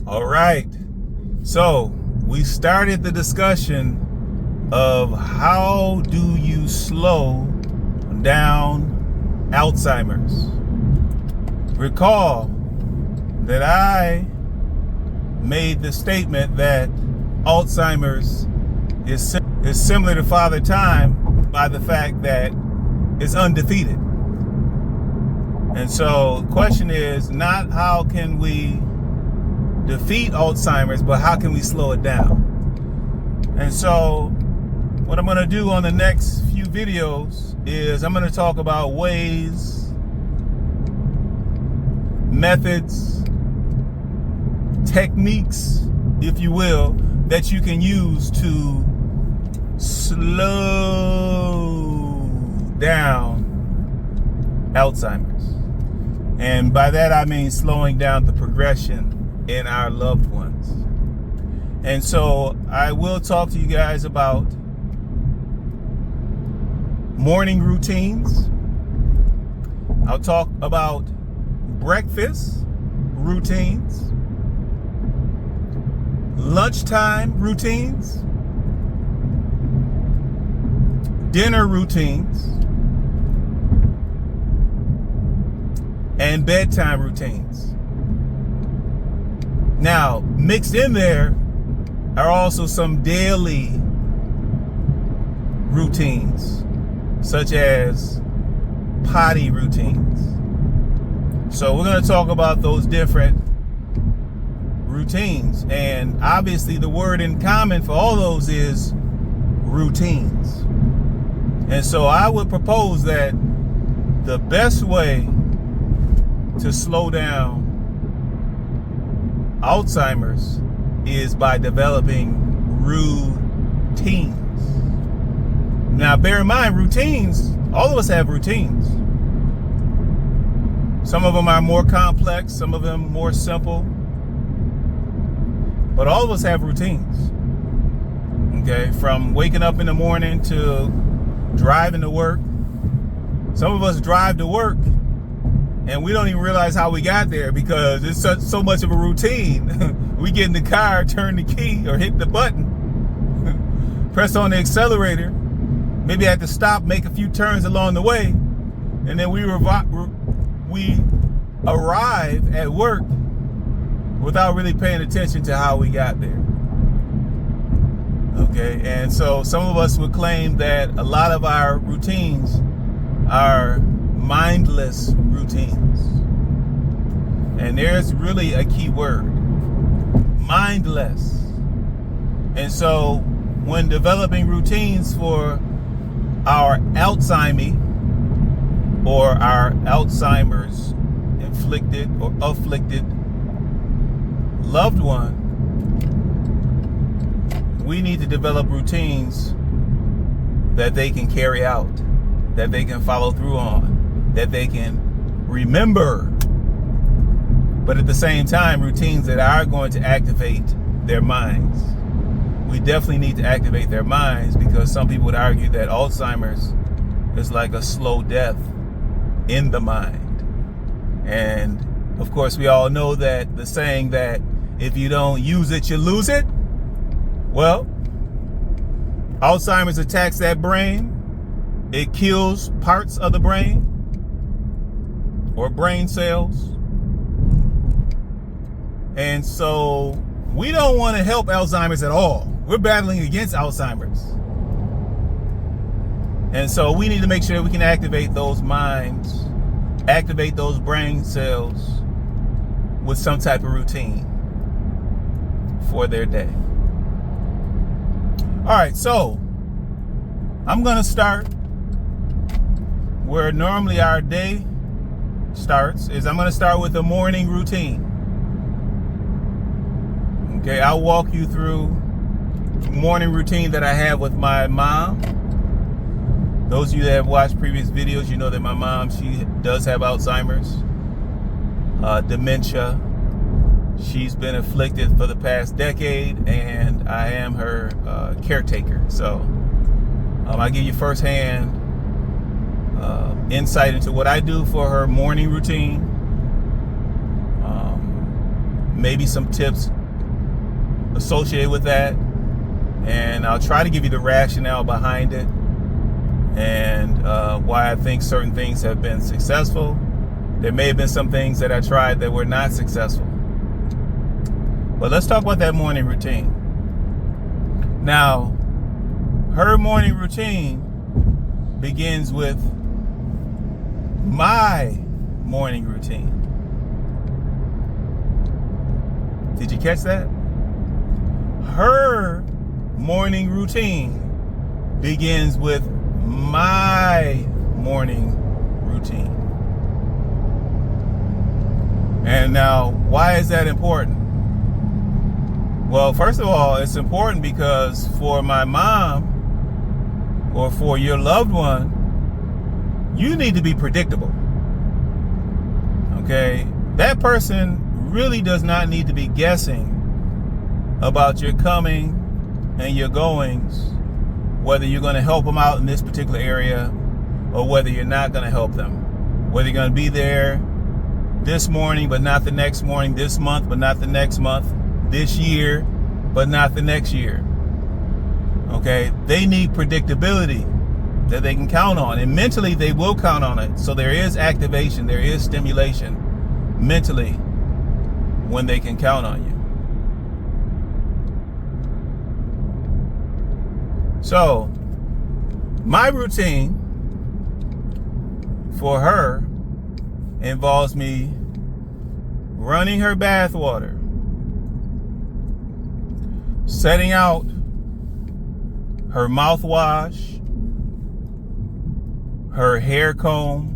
All right. So we started the discussion of how do you slow down Alzheimer's. Recall that I made the statement that Alzheimer's is similar to Father Time by the fact that it's undefeated. And so the question is not how can we defeat Alzheimer's, but how can we slow it down? And so what I'm going to do on the next few videos is I'm going to talk about ways, methods, techniques, if you will, that you can use to slow down Alzheimer's. And by that I mean slowing down the progression in our loved ones. And so I will talk to you guys about morning routines. I'll talk about breakfast routines, lunchtime routines, dinner routines, and bedtime routines. Now, mixed in there are also some daily routines, such as potty routines. So we're going to talk about those different routines. And obviously the word in common for all those is routines. And so I would propose that the best way to slow down Alzheimer's is by developing routines. Now, bear in mind, routines, all of us have routines. Some of them are more complex, some of them more simple. But all of us have routines. Okay, from waking up in the morning to driving to work. Some of us drive to work and we don't even realize how we got there because it's so much of a routine. We get in the car, turn the key or hit the button, press on the accelerator, maybe have to stop, make a few turns along the way, and then we arrive at work without really paying attention to how we got there. Okay, and so some of us would claim that a lot of our routines are mindless routines. And there's really a key word, mindless. And so when developing routines for our Alzheimer or our Alzheimer's inflicted or afflicted loved one, we need to develop routines that they can carry out, that they can follow through on, that they can remember, but at the same time, routines that are going to activate their minds. We definitely need to activate their minds because some people would argue that Alzheimer's is like a slow death in the mind. And of course, we all know that the saying that if you don't use it, you lose it. Well, Alzheimer's attacks that brain. It kills parts of the brain or brain cells. And so we don't want to help Alzheimer's at all. We're battling against Alzheimer's. And so we need to make sure we can activate those minds, activate those brain cells with some type of routine for their day. All right, so I'm going to start where normally our day starts. I'm going to start with a morning routine. Okay, I'll walk you through the morning routine that I have with my mom. Those of you that have watched previous videos, you know that my mom, she does have Alzheimer's, dementia. She's been afflicted for the past decade, and I am her caretaker. So I give you firsthand insight into what I do for her morning routine. Maybe some tips associated with that, and I'll try to give you the rationale behind it and why I think certain things have been successful. There may have been some things that I tried that were not successful. But let's talk about that morning routine. Now, her morning routine begins with my morning routine. Did you catch that? Her morning routine begins with my morning routine. And now, why is that important? Well, first of all, it's important because for my mom or for your loved one, you need to be predictable. Okay? That person really does not need to be guessing about your coming and your goings, whether you're going to help them out in this particular area or whether you're not going to help them, whether you're going to be there this morning but not the next morning, this month but not the next month, this year but not the next year. Okay, they need predictability that they can count on, and mentally they will count on it. So there is activation, there is stimulation mentally when they can count on you. So my routine for her involves me running her bath water, setting out her mouthwash, her hair comb,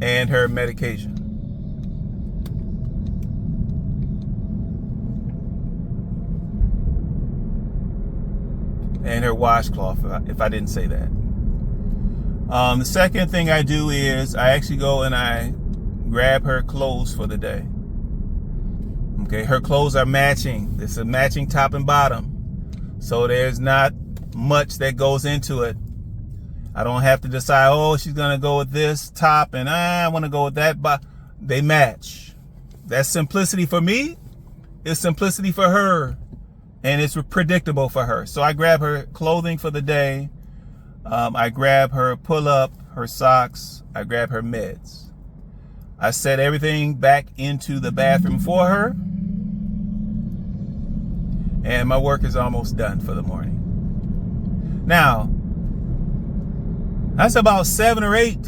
and her medication. And her washcloth, if I didn't say that. The second thing I do is I actually go and I grab her clothes for the day. Okay, her clothes are matching. It's a matching top and bottom. So there's not much that goes into it. I don't have to decide, oh, she's going to go with this top and I want to go with that. But they match. That's simplicity for me. It's simplicity for her. And it's predictable for her. So I grab her clothing for the day. I grab her pull-up, her socks. I grab her meds. I set everything back into the bathroom for her. And my work is almost done for the morning. Now, that's about 7 or 8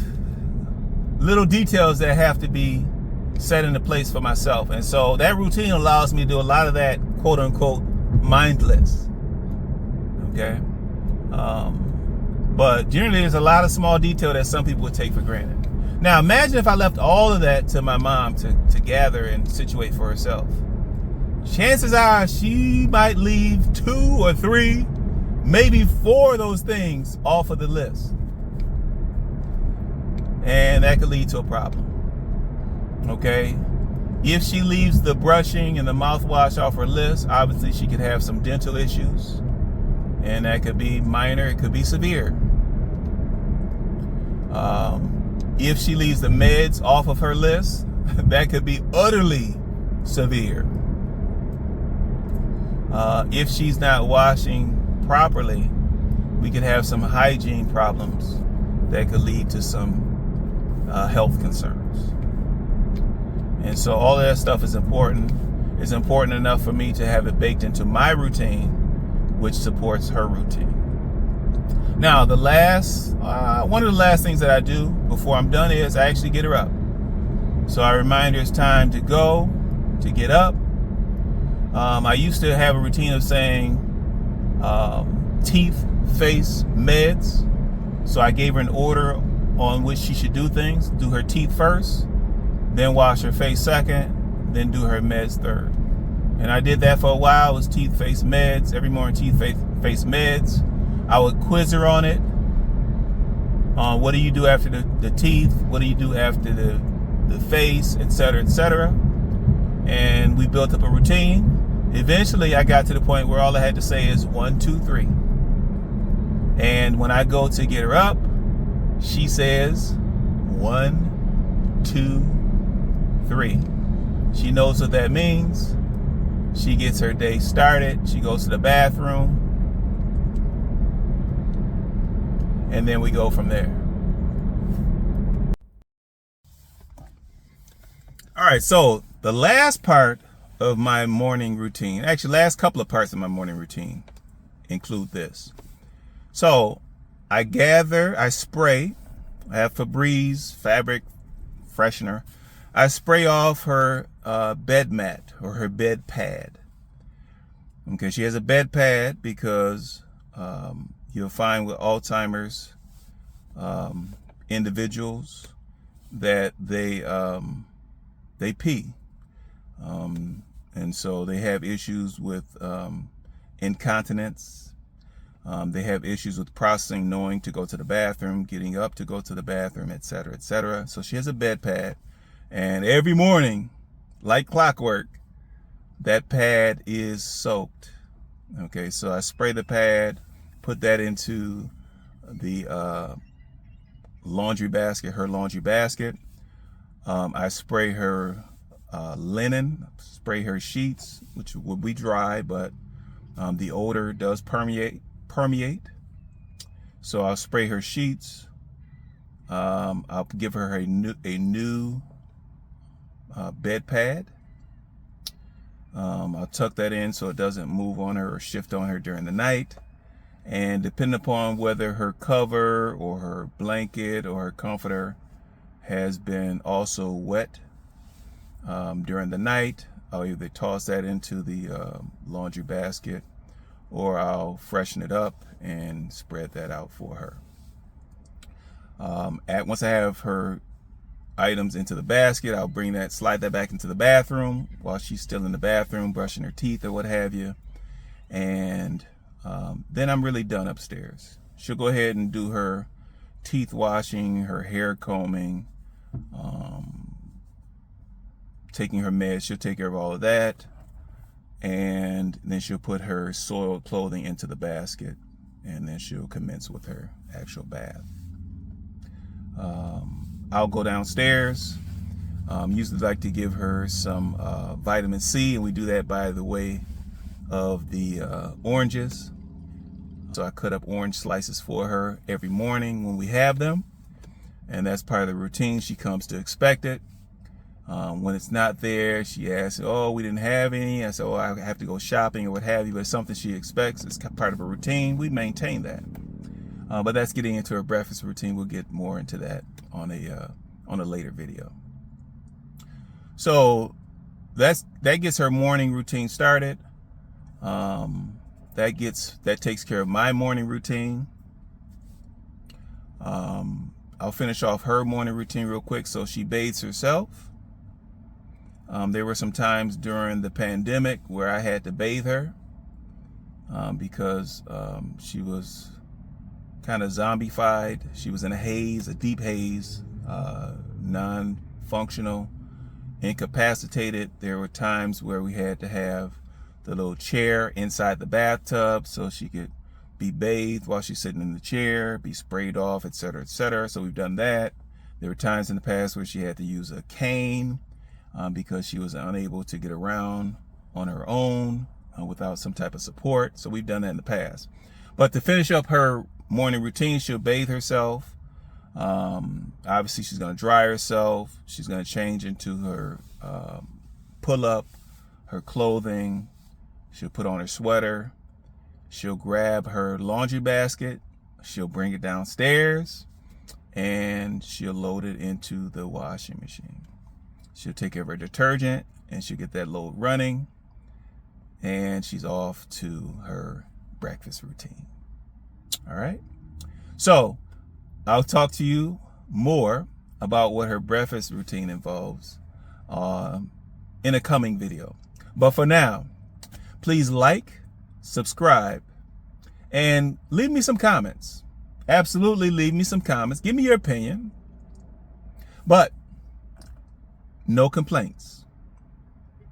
little details that have to be set into place for myself. And so that routine allows me to do a lot of that, quote unquote, mindless. Okay? But generally there's a lot of small detail that some people would take for granted. Now imagine if I left all of that to my mom to gather and situate for herself. Chances are she might leave 2 or 3, maybe 4 of those things off of the list. And that could lead to a problem. Okay? If she leaves the brushing and the mouthwash off her list, obviously she could have some dental issues. And that could be minor, it could be severe. If she leaves the meds off of her list, that could be utterly severe. If she's not washing properly, we could have some hygiene problems that could lead to some health concerns. And so all of that stuff is important. It's important enough for me to have it baked into my routine, which supports her routine. Now, one of the last things that I do before I'm done is I actually get her up. So I remind her it's time to go, to get up. I used to have a routine of saying teeth, face, meds. So I gave her an order on which she should do things. Do her teeth first, then wash her face second, then do her meds third. And I did that for a while. It was teeth, face, meds. Every morning, teeth, face, meds. I would quiz her on it. What do you do after the teeth? What do you do after the face, etc., etc.? And we built up a routine. Eventually, I got to the point where all I had to say is 1, 2, 3. And when I go to get her up, she says 1, 2, 3. She knows what that means. She gets her day started. She goes to the bathroom. And then we go from there. All right, so the last part of my morning routine, actually last couple of parts of my morning routine include this. So I spray, I have Febreze fabric freshener. I spray off her bed mat or her bed pad. Okay, she has a bed pad because you'll find with Alzheimer's individuals that they pee. And so they have issues with incontinence. They have issues with processing, knowing to go to the bathroom, getting up to go to the bathroom, etc., etc. So she has a bed pad, and every morning, like clockwork, that pad is soaked. Okay, so I spray the pad, put that into the laundry basket, her laundry basket. I spray her linen, spray her sheets, which will be dry, but the odor does permeate. So I'll spray her sheets. I'll give her a new bed pad. I'll tuck that in so it doesn't move on her or shift on her during the night. And depending upon whether her cover or her blanket or her comforter has been also wet during the night, I'll either toss that into the laundry basket, or I'll freshen it up and spread that out for her. Once I have her items into the basket, I'll slide that back into the bathroom while she's still in the bathroom brushing her teeth or what have you. And then I'm really done upstairs. She'll go ahead and do her teeth washing, her hair combing, taking her meds. She'll take care of all of that. And then she'll put her soiled clothing into the basket, and then she'll commence with her actual bath. I'll go downstairs. Usually like to give her some vitamin C, and we do that by the way of the oranges. So I cut up orange slices for her every morning when we have them, and that's part of the routine. She comes to expect it. When it's not there, she asks, "Oh, we didn't have any." I said, "Oh, I have to go shopping or what have you." But it's something she expects. It's part of a routine. We maintain that. But that's getting into her breakfast routine. We'll get more into that on a later video. So that gets her morning routine started. That takes care of my morning routine. I'll finish off her morning routine real quick. So she bathes herself. There were some times during the pandemic where I had to bathe her because she was kind of zombified. She was in a haze, a deep haze, non-functional, incapacitated. There were times where we had to have the little chair inside the bathtub so she could be bathed while she's sitting in the chair, be sprayed off, etc., etc. So we've done that. There were times in the past where she had to use a cane because she was unable to get around on her own without some type of support. So we've done that in the past. But to finish up her morning routine, she'll bathe herself. Obviously, she's going to dry herself. She's going to change into her pull-up, her clothing. She'll put on her sweater. She'll grab her laundry basket. She'll bring it downstairs, and she'll load it into the washing machine. She'll take care of her detergent, and she'll get that load running, and she's off to her breakfast routine. All right. So I'll talk to you more about what her breakfast routine involves in a coming video. But for now, please like, subscribe, and leave me some comments. Absolutely leave me some comments. Give me your opinion. But no complaints.